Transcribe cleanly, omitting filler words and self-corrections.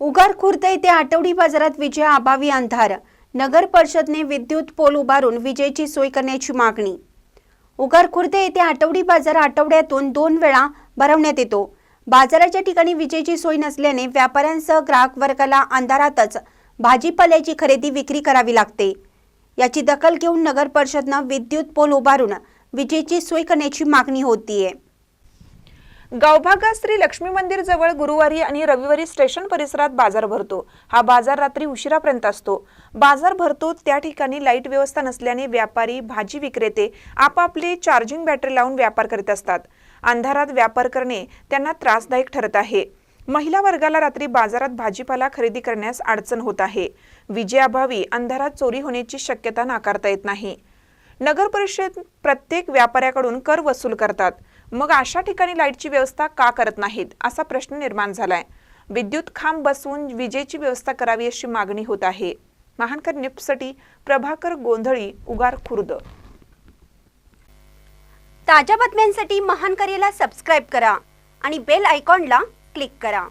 उगार खुर्द येथे आठवडी बाजारात विजेअभावी अंधार. नगर परिषदने विद्युत पोल उभारून विजेची सोय करण्याची मागणी. उगार खुर्द येथे आठवडी बाजार आठवड्यातून 2 वेळा भरवण्यात येतो. बाजाराच्या ठिकाणी विजेची सोय नसल्याने व्यापाऱ्यांसह ग्राहक वर्गाला अंधारातच भाजीपाल्याची खरेदी विक्री करावी लागते. याची दखल घेऊन नगर परिषदने विद्युत पोल उभारून विजेची सोय करण्याची मागणी होतीये. गावभागात श्री लक्ष्मी मंदिर जवळ गुरुवारी आणि रविवारी स्टेशन परिसरात बाजार भरतो. हा बाजार रात्री उशिरापर्यंत असतो. बाजार भरतो त्या ठिकाणी लाईट व्यवस्था नसल्याने व्यापारी, भाजी विक्रेते आपापले चार्जिंग बॅटरी लावून व्यापार करीत असतात. अंधारात व्यापार करणे त्यांना त्रासदायक ठरत आहे. महिला वर्गाला रात्री बाजारात भाजीपाला खरेदी करण्यास अडचण होत आहे. विजेअभावी अंधारात चोरी होण्याची शक्यता नाकारता येत नाही. नगर परिषद प्रत्येक व्यापाऱ्याकडून कर वसूल करतात, मग अशा ठिकाणी लाईटची व्यवस्था का करत नाहीत असा प्रश्न निर्माण झालाय. विद्युत खांब बसवून विजेची व्यवस्था करावी अशी मागणी होत आहे. महानकर न्यूजसाठी प्रभाकर गोंधळी, उगार खुर्द. ताज्या बातम्यांसाठी महानकरेला सबस्क्राइब करा आणि बेल आयकॉनला क्लिक करा.